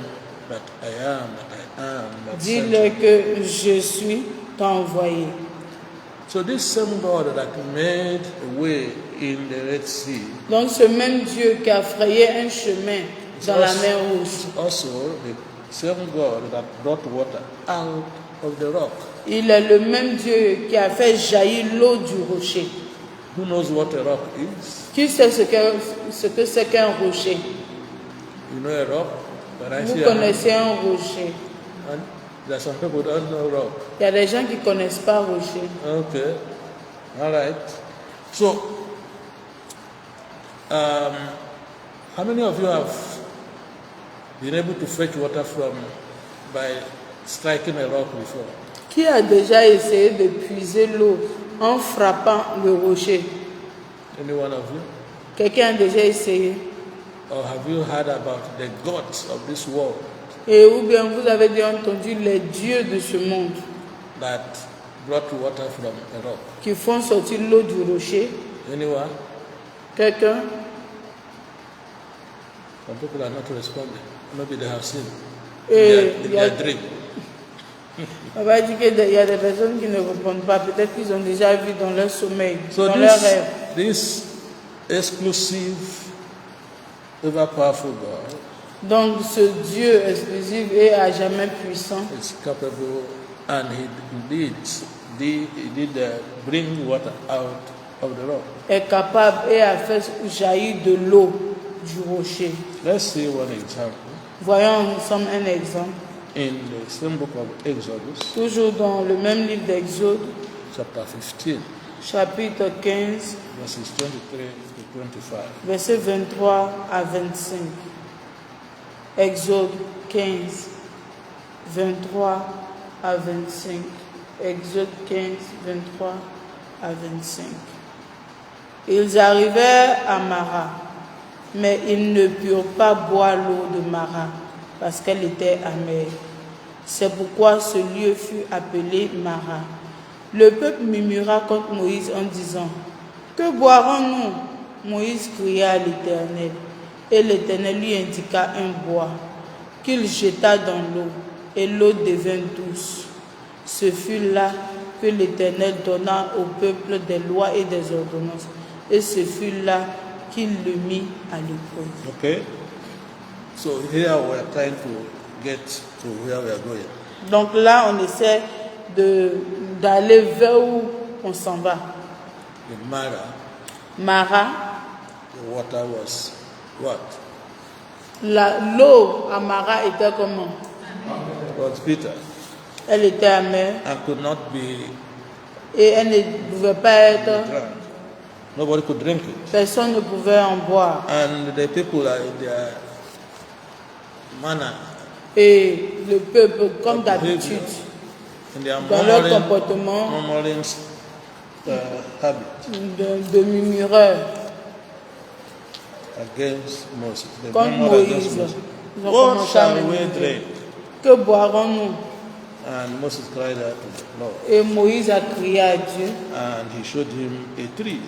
that I am, that sent Dis-leur you. que je suis t'a envoyé. So this same God that made a way in the Red Sea Donc ce même Dieu qui a frayé un chemin dans la mer Rouge, is also the same God that brought water out of the rock. il est le même Dieu qui a fait jaillir l'eau du rocher. Who knows what a rock is? Qui sait ce que c'est qu'un rocher? You know a rock? When I Vous see a connaissez un rocher. and there are some people who don't know rock. Il y a des gens qui ne connaissent pas rocher. Okay, all right. So, how many of you have been able to fetch water by striking a rock before? Qui a déjà essayé de puiser l'eau en frappant le rocher? Any one of you? Quelqu'un a déjà essayé? Or have you heard about the gods of this world Et ou bien vous avez déjà entendu les dieux de ce monde that brought water from a rock? qui font sortir l'eau du rocher? Anyone? Quelqu'un? Some people are not responding. Maybe they have seen Et in il y a their dream. On va dire qu'il y a des personnes qui ne répondent pas. Peut-être qu'ils ont déjà vu dans leur sommeil, So dans leur rêve. this exclusive, ever powerful God Donc ce Dieu exclusif et à jamais puissant, is capable, and he did bring water out of the rock. est capable et a fait jaillir de l'eau du rocher. Let's see one example Voyons ensemble un exemple. in the same book of Exodus, Toujours dans le même livre d'Exode, chapter 15, chapitre 15, verses 23 to 25. versets 23 à 25. Exode 15, 23 à 25. Exode 15, 23 à 25. Ils arrivèrent à Mara, mais ils ne purent pas boire l'eau de Mara, parce qu'elle était amère. C'est pourquoi ce lieu fut appelé Mara. Le peuple murmura contre Moïse en disant: Que boirons-nous? Moïse cria à l'Éternel, et l'Éternel lui indiqua un bois, qu'il jeta dans l'eau, et l'eau devint douce. Ce fut là que l'Éternel donna au peuple des lois et des ordonnances, et ce fut là qu'il le mit à l'épreuve. Okay? So here we are trying to get to where we are going. Donc là, on essaie d'aller vers où on s'en va. In Mara, Mara, the water was what? l'eau à Mara était comment? It was bitter Elle était amère and could not be et elle ne pouvait pas être, drunk. Nobody could drink it. personne ne pouvait en boire. And the people are in their manner, Et le peuple, comme d'habitude, in their dans leur comportement murmuring habit de murmureurs against Moses. They contre murmured against Moïse, Moses. ils ont What commencé à shall we murmurer. drink? Que boirons-nous? And Moses cried out to the Lord, Et Moïse a crié à Dieu and he showed him a tree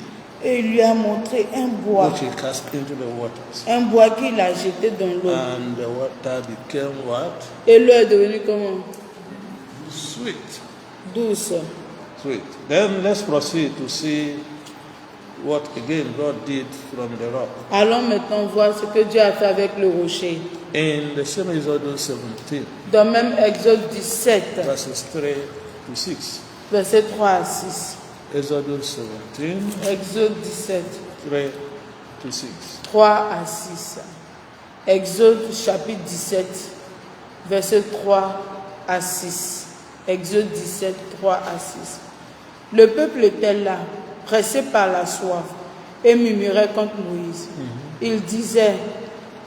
et il lui a montré un bois. which he cast into the waters. Un bois qu'il a jeté dans l'eau. And the water became what? Et l'eau est devenue comment? Sweet. Douce. Sweet. Then let's proceed to see what again God did from the rock. Allons maintenant voir ce que Dieu a fait avec le rocher. In the same Exodus 17, Dans même Exode 17, verses 3 to 6. versets 3 à 6. Exodus 17, Exode 17, 3 to 6. 3 à 6. Exode chapitre 17, versets 3 à 6. Exode 17, 3 à 6. Le peuple était là, pressé par la soif, et murmurait contre Moïse. Il disait: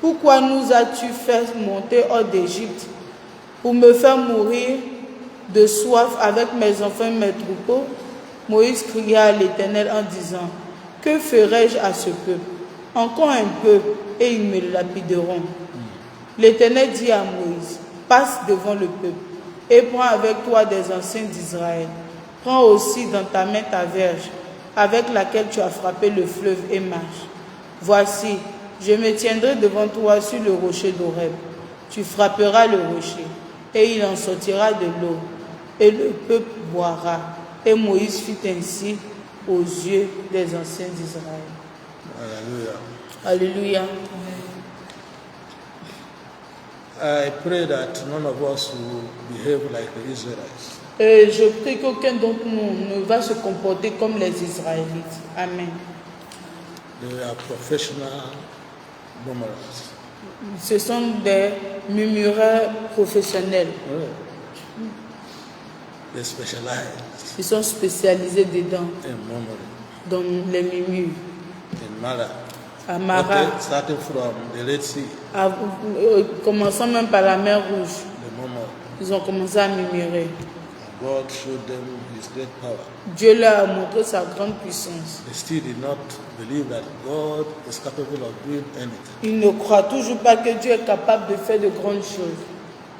Pourquoi nous as-tu fait monter hors d'Égypte pour me faire mourir de soif avec mes enfants et mes troupeaux? Moïse cria à l'Éternel en disant: Que ferai-je à ce peuple? Encore un peu, et ils me lapideront. L'Éternel dit à Moïse: Passe devant le peuple, et prends avec toi des anciens d'Israël. Prends aussi dans ta main ta verge, avec laquelle tu as frappé le fleuve, et marche. Voici, je me tiendrai devant toi sur le rocher d'Horeb. Tu frapperas le rocher, et il en sortira de l'eau, et le peuple boira. Et Moïse fit ainsi aux yeux des anciens d'Israël. Hallelujah. Alléluia. I pray that none of us will behave like the Israelites. Et je prie qu'aucun d'entre nous ne va se comporter comme les Israélites. Amen. They are professional murmurers. Ce sont des murmureurs professionnels. They specialize Ils sont spécialisés dedans, in murmuring. dans les murmures. In Mara, À Mara, okay, starting from the Red Sea, commençant même par la mer Rouge, they murmured. ils ont commencé à murmurer. God showed them His great power. Dieu leur a montré sa grande puissance. They still did not believe that God is capable of doing anything. Ils ne croient toujours pas que Dieu est capable de faire de grandes choses.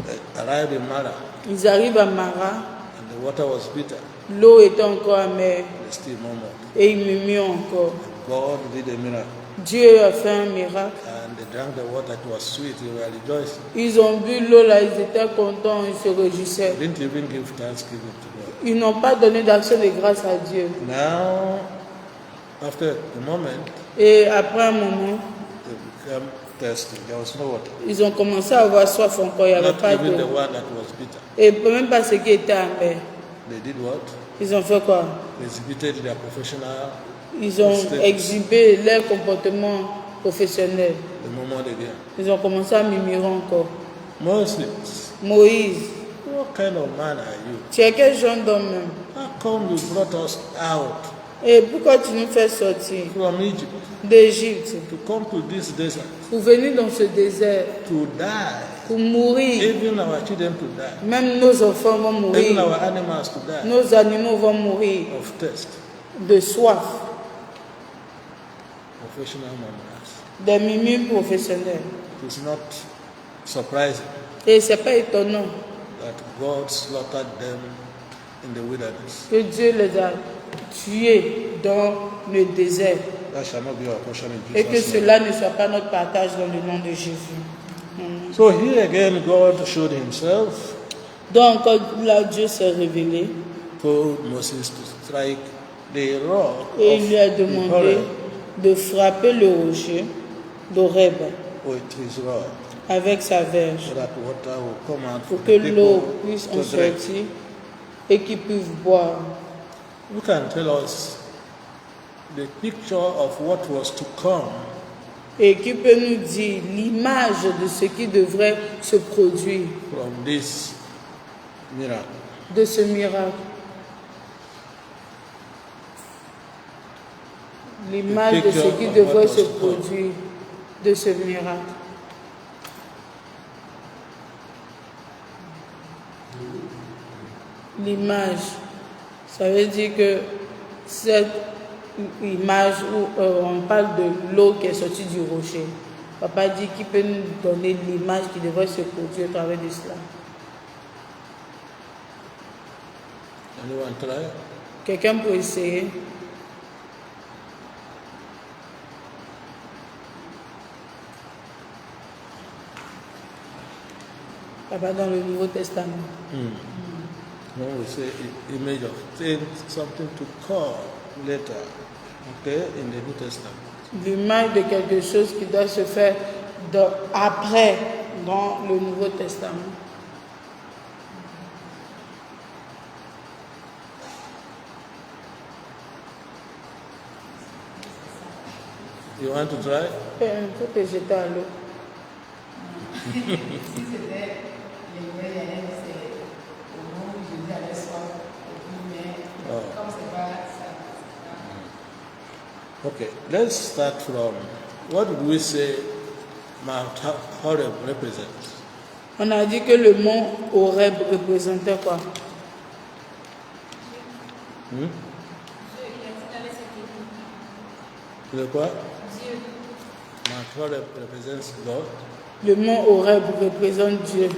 They arrived in Mara, Ils arrivent à Mara, and the water was bitter. l'eau était encore amère They still murmured. et ils murmurent encore. God did a miracle, Dieu a fait un miracle and they drank the water, it was sweet, they were rejoicing. Ils ont bu l'eau là, ils étaient contents, ils se réjouissaient. They didn't even give thanksgiving to God. Ils n'ont pas donné d'action de grâce à Dieu. Now, after a moment, Et après un moment, they became thirsty. There was no water. ils ont commencé à avoir soif encore, il n'y avait Not pas even the d'eau. one that was bitter. Et même pas ce qui était amer. They did what? Ils ont fait quoi? They exhibited their professional Ils ont exhibé leur comportement professionnel. the moment again. Ils ont commencé à murmurer encore. Moses, Moïse, what kind of man are you? tu es quel genre d'homme même? How come you brought us out Et pourquoi tu nous fais sortir from Egypt d'Égypte to come to this desert pour venir dans ce désert, to die? pour mourir? Even our children to die. Même nos enfants vont Even mourir, our animals to die nos animaux vont mourir of thirst. de soif. Professional murmurers. Des murmures professionnels. It is not surprising Et ce n'est pas étonnant that God slaughtered them in the wilderness. que Dieu les a tués dans le désert That shall not be our portion in et que Jesus' name. cela ne soit pas notre partage dans le nom de Jésus. So here again, God showed himself, Donc, là, Dieu s'est révélé told Moses to strike the rock et of il lui a the demandé Horeb de frapper le rocher d'Horeb with his rod, avec sa verge so that water will come out pour for que the l'eau people puisse en to drink. sortir et qu'ils puissent boire. Who can tell us the picture of what was to come Et qui peut nous dire l'image de ce qui devrait se produire from this miracle? de ce miracle? L'image de ce qui devrait se produire de ce miracle. L'image, ça veut dire que cette image où on parle de l'eau qui est sortie du rocher, papa dit qu'il peut nous donner l'image qui devrait se produire au travers de cela. Anyone try? Quelqu'un peut essayer? Papa, dans le Nouveau Testament. When we say image of things, something to come later, okay, in the New Testament. L'image de quelque chose qui doit se faire après dans le Nouveau Testament. You want to try? Il faut te jeter à l'eau. Si c'était les moyens, c'est au moment où Jésus avait soif, mais comme c'est pas ça. Okay, let's start from what did we say Mount Horeb represents? On a dit que le mont Horeb représentait quoi? Le quoi? Mount Horeb represents God. Le mont Horeb représente Dieu.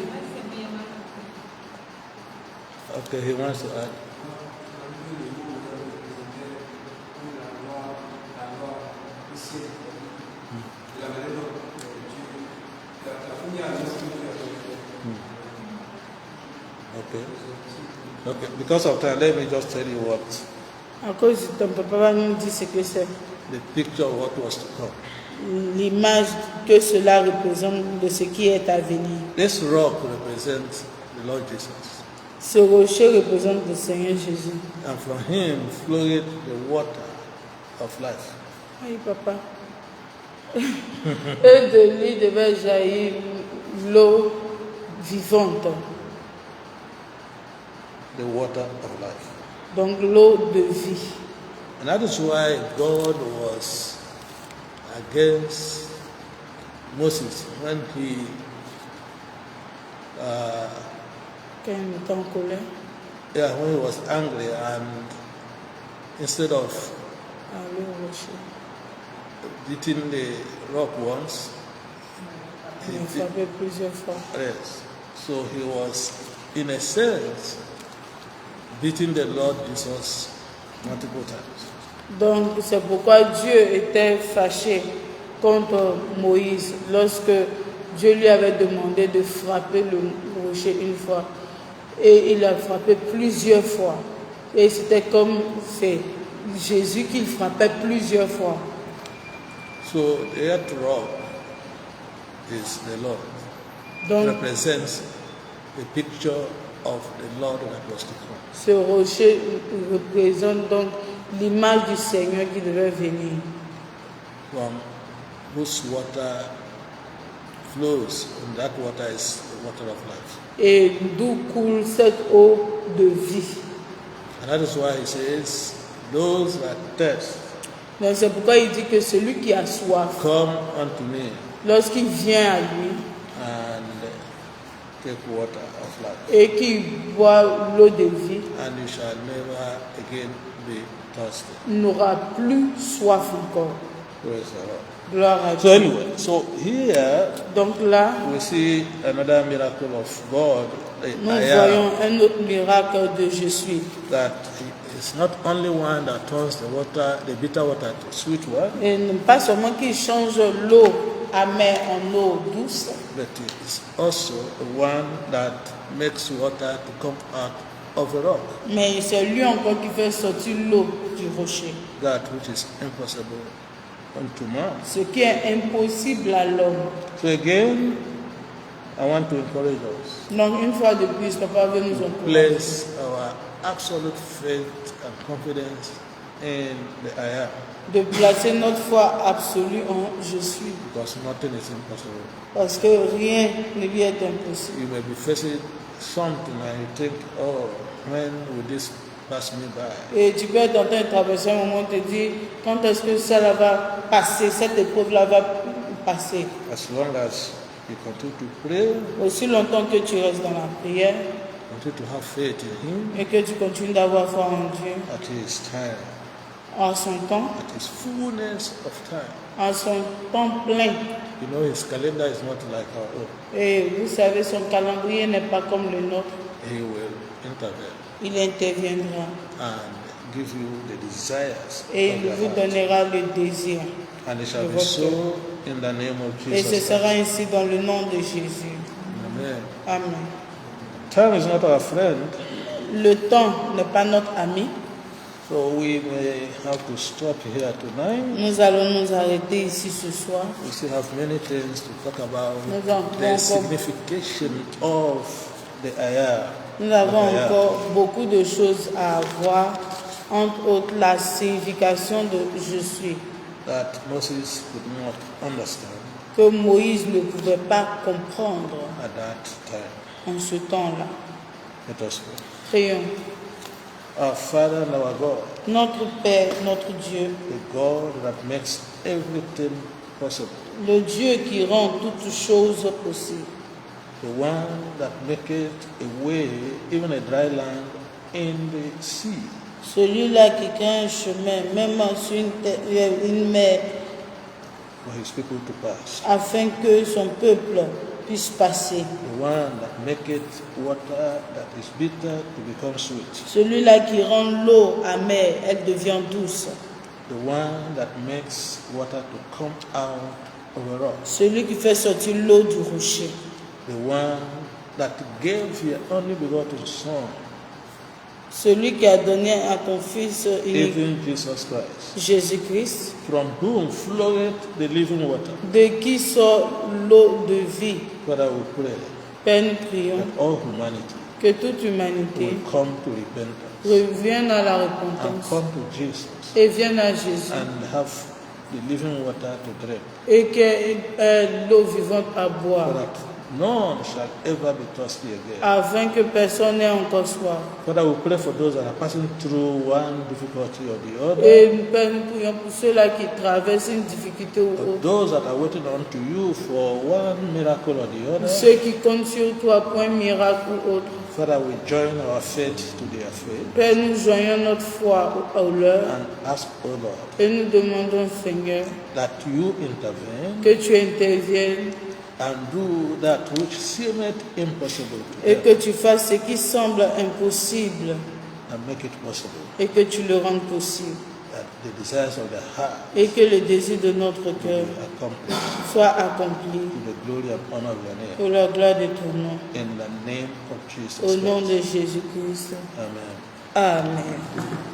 Okay, he wants to add. Okay. Okay, because of time, let me just tell you what À cause de ton papa va nous dire ce que c'est. the picture of what was to come. L'image que cela représente de ce qui est à venir. This rock represents the Lord Jesus, Ce rocher représente le Seigneur Jésus. and from him flowed the water of life. Oui, papa. Et de lui devait jaillir l'eau vivante, The water of life. donc l'eau de vie. And that is why God was against Moses when he Quand il était en colère, when he was angry, and instead of aller au rocher, beating the rock once, il a frappé plusieurs fois. yes. So he was, in a sense, beating the Lord Jesus multiple times. Donc c'est pourquoi Dieu était fâché contre Moïse lorsque Dieu lui avait demandé de frapper le rocher une fois. Et il a frappé plusieurs fois. Et c'était comme c'est Jésus qui frappait plusieurs fois. So the earth rock is the Lord. Donc, Represents the picture of the Lord that was to come. ce rocher représente donc l'image du Seigneur qui devait venir. From whose water flows, and that water is the water of life. Et d'où coule cette eau de vie. And that is why he says, those that thirst, Donc c'est pourquoi il dit que celui qui a soif, come unto me lorsqu'il vient à lui and take water of life, et qu'il boit l'eau de vie, and you shall never again be thirsty. n'aura plus soif encore. Praise the Lord. Gloire à So Dieu. anyway, so here Donc là, we see another miracle of God, nous I voyons am, un autre miracle de Je suis. that it's not only one that turns the water, the bitter water to sweet one, Et non pas seulement qu'il change l'eau amère en eau douce, but it's also the one that makes water to come out of the rock, mais c'est lui encore qui fait sortir l'eau du rocher. that which is impossible unto man. Ce qui est impossible à l'homme. So again, I want to encourage us. Donc une fois de plus, papa veut nous encourager. Place our absolute faith and confidence in the I am, De placer notre foi absolue en Je suis. because nothing is impossible. Parce que rien ne lui est impossible. You may be facing something and you think, oh, when will this pass me by? Et tu peux être en train de traverser un moment et te dire, quand est-ce que ça va passer, cette épreuve-là va passer. As long as you continue to pray, Aussi longtemps que tu restes dans la prière continue to have faith in Him et que tu continues d'avoir foi en Dieu, at His time, en son temps, at His fullness of time. en son temps plein. You know, His calendar is not like our own. Et vous savez, son calendrier n'est pas comme le nôtre. He will intervene Il interviendra and give you the desires et of il your vous heart. donnera le désir. And it shall de be votre so cœur. in the name of Et ce Jesus. sera ainsi dans le nom de Jésus. Amen. Amen. Time is not our friend, Le temps n'est pas notre ami. so we may have to stop here tonight. Nous allons nous arrêter ici ce soir. We still have many things to talk about. Nous avons The encore- signification of the ayah. Nous avons of ayah. encore beaucoup de choses à voir, entre autres la signification de Je suis, That Moses could not understand que Moïse ne pouvait pas comprendre at that time. en ce temps-là. Let us pray. Prions. Our Father and our God, Notre Père, notre Dieu, the God that makes everything possible, le Dieu qui rend toutes choses possibles, the one that maketh a way, even a dry land, in the sea, celui-là qui crée un chemin, même sur une mer, for his people to pass. afin que son peuple puisse passer. The one that maketh water that is bitter to become sweet. Celui-là qui rend l'eau amère, elle devient douce. The one that makes water to come out of a rock. Celui qui fait sortir l'eau du rocher. The one that gave your only begotten Son, Celui qui a donné à ton Fils unique, even Jesus Christ, Jésus-Christ, from whom floweth the living water. de qui sort l'eau de vie. Father, we pray Père, nous prions that all humanity que toute humanité will come to repentance revienne à la and repentance come to Jesus et vienne à Jésus and have the living water to drink, et que l'eau vivante à so boire, that none shall ever be thirsty again. afin que personne n'ait encore soif. Father, we pray for those that are passing through one difficulty or the other, Et Père, nous prions pour ceux-là qui traversent une difficulté ou for autre, those that are waiting unto you for one miracle or the other. ceux qui comptent sur toi pour un miracle ou autre. Father, we join our faith to their faith Père, nous joignons notre foi au leur and ask, O Lord, et nous demandons, Seigneur, that you intervene que tu interviennes and do that which seemeth impossible to et them que tu fasses ce qui semble impossible and make it possible, et que tu le rendes possible. that the desires of the heart et que le désir de notre will cœur be accomplished soit accompli to the glory and honor of your name. pour la gloire de ton nom. In the name of Jesus Au nom Christ. de Jésus-Christ. Amen. Amen.